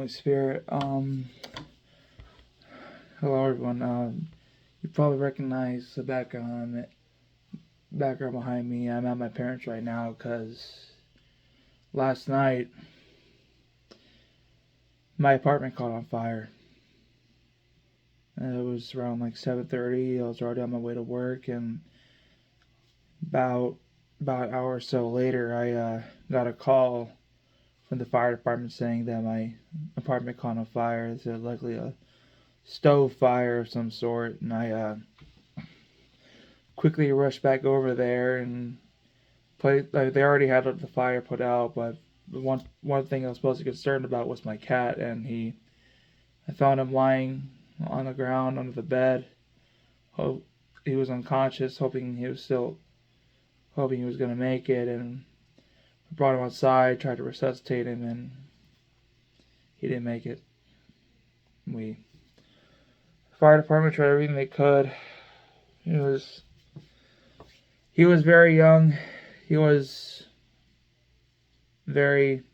Holy Spirit. Hello everyone. You probably recognize the background behind me. I'm at my parents right now because last night my apartment caught on fire. It was around like 7:30. I was already on my way to work, and about an hour or so later, I got a call from the fire department saying that my apartment caught on fire. It's likely a stove fire of some sort, and I quickly rushed back over there and they already had the fire put out, but one thing I was supposed to be concerned about was my cat, and I found him lying on the ground under the bed. He was unconscious, hoping he was going to make it, and I brought him outside, tried to resuscitate him, and he didn't make it. The fire department tried everything they could. He was very young. He was very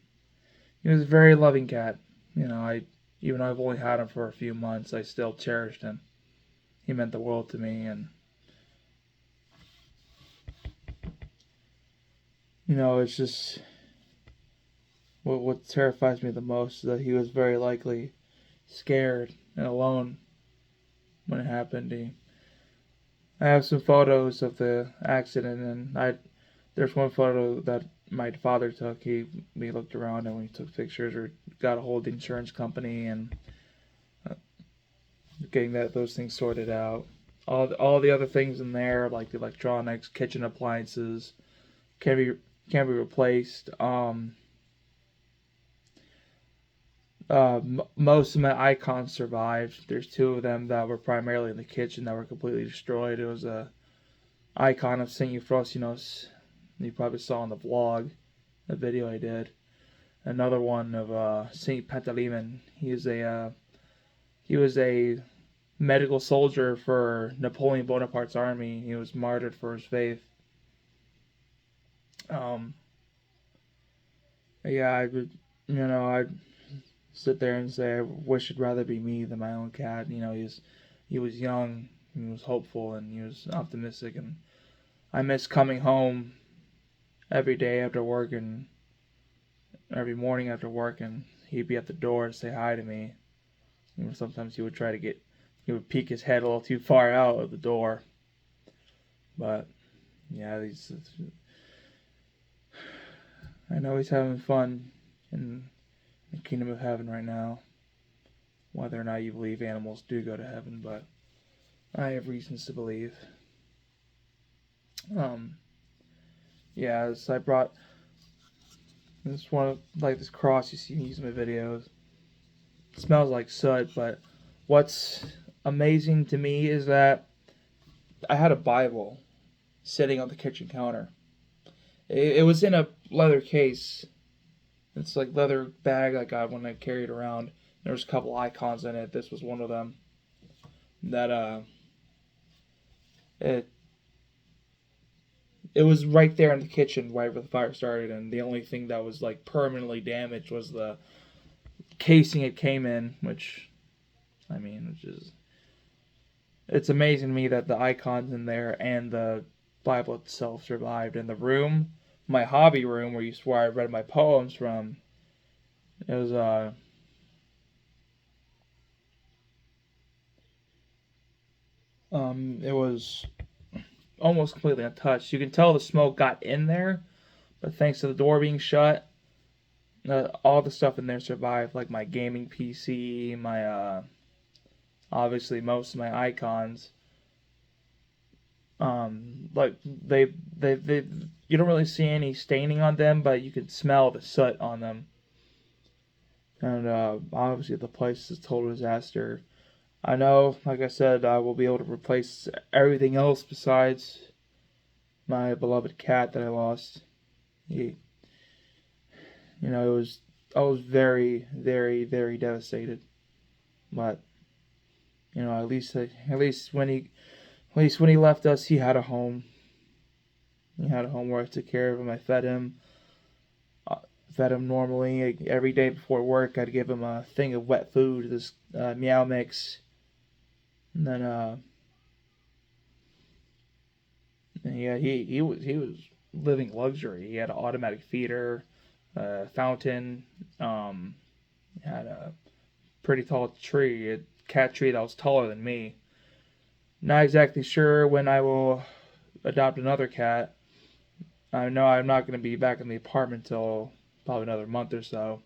a very loving cat. Even though I've only had him for a few months, I still cherished him. He meant the world to me, and it's just what terrifies me the most is that he was very likely scared and alone when it happened. I have some photos of the accident, and there's one photo that my father took. We looked around and we took pictures, or got a hold of the insurance company and getting those things sorted out. All the other things in there, like the electronics, kitchen appliances, can be replaced. Most of my icons survived. There's two of them that were primarily in the kitchen that were completely destroyed. It was a icon of Saint Euphrosynos, you probably saw in the vlog, the video I did. Another one of Saint Pantaleimon. He was a medical soldier for Napoleon Bonaparte's army. He was martyred for his faith. I'd sit there and say I wish it'd rather be me than my own cat. He was young, he was hopeful, and he was optimistic, and I miss coming home every day after work and every morning after work, and he'd be at the door to say hi to me. Sometimes he would peek his head a little too far out of the door. But yeah, I know he's having fun in the kingdom of heaven right now. Whether or not you believe animals do go to heaven, but I have reasons to believe. So I brought this cross you see me using my videos. It smells like soot, but what's amazing to me is that I had a Bible sitting on the kitchen counter. It was in a leather case. It's like leather bag I got when I carried it around. There was a couple icons in it. This was one of them. It was right there in the kitchen right where the fire started, and the only thing that was like permanently damaged was the casing it came in, which is it's amazing to me that the icons in there and the Bible itself survived. And the room, my hobby room, where I read my poems from, it was almost completely untouched. You can tell the smoke got in there, but thanks to the door being shut, all the stuff in there survived, like my gaming PC, my obviously most of my icons. Like they you don't really see any staining on them, but you can smell the soot on them. And obviously the place is a total disaster. I know, like I said, I will be able to replace everything else besides my beloved cat that I lost. I was very, very, very devastated. But at least when he left us, he had a home. He had a home where I took care of him. I fed him. fed him normally. Every day before work, I'd give him a thing of wet food, this Meow Mix, and then yeah, he was living luxury. He had an automatic feeder, fountain, had a pretty tall tree, a cat tree that was taller than me. Not exactly sure when I will adopt another cat. I know I'm not going to be back in the apartment till probably another month or so.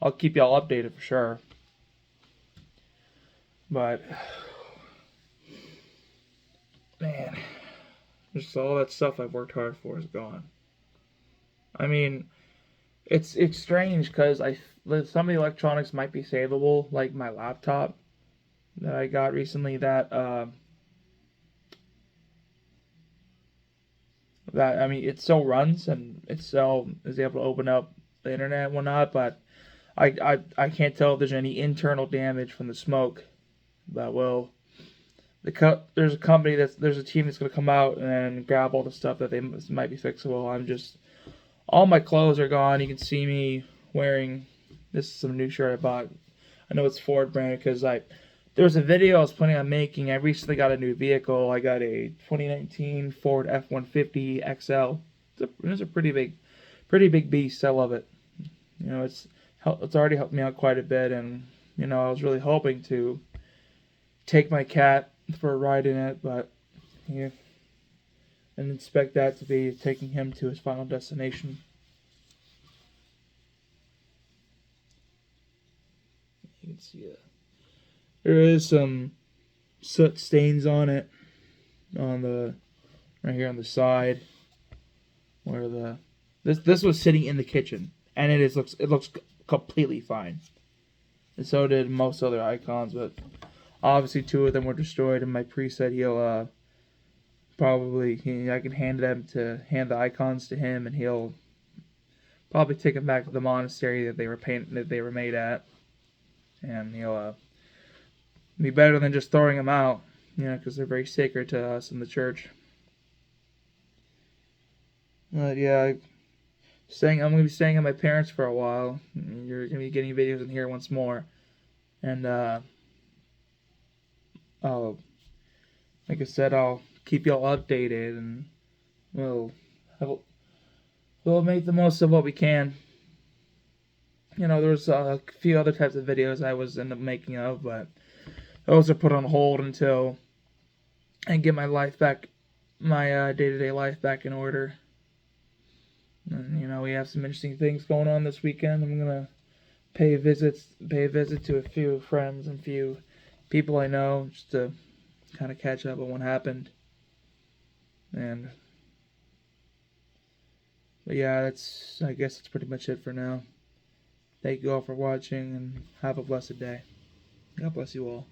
I'll keep y'all updated for sure. But man, just all that stuff I've worked hard for is gone. I mean, it's strange because some of the electronics might be savable, like my laptop that I got recently. That I mean, it still runs and it still is able to open up the internet and whatnot, but I can't tell if there's any internal damage from the smoke that will. There's a company there's a team that's gonna come out and grab all the stuff that they might be fixable. All my clothes are gone. You can see me wearing this is some new shirt I bought. I know it's Ford brand because there was a video I was planning on making. I recently got a new vehicle. I got a 2019 Ford F-150 XL. It's a pretty big beast. I love it. You know, it's already helped me out quite a bit, and I was really hoping to take my cat for a ride in it, but yeah, and expect that to be taking him to his final destination. You can see it. There is some soot stains on it, right here on the side, where this was sitting in the kitchen, and it looks completely fine, and so did most other icons, but obviously two of them were destroyed. And my priest said I can hand the icons to him, and he'll probably take them back to the monastery that they were made at, and he'll be better than just throwing them out, because they're very sacred to us in the church. But yeah, I'm gonna be staying at my parents for a while. You're gonna be getting videos in here once more, and I'll like I said, I'll keep y'all updated, and we'll we'll make the most of what we can. There's a few other types of videos I was in the making of, but those are put on hold until I get my life back, my day-to-day life back in order. And we have some interesting things going on this weekend. I'm gonna pay a visit to a few friends and few people I know, just to kind of catch up on what happened. But yeah, I guess that's pretty much it for now. Thank you all for watching, and have a blessed day. God bless you all.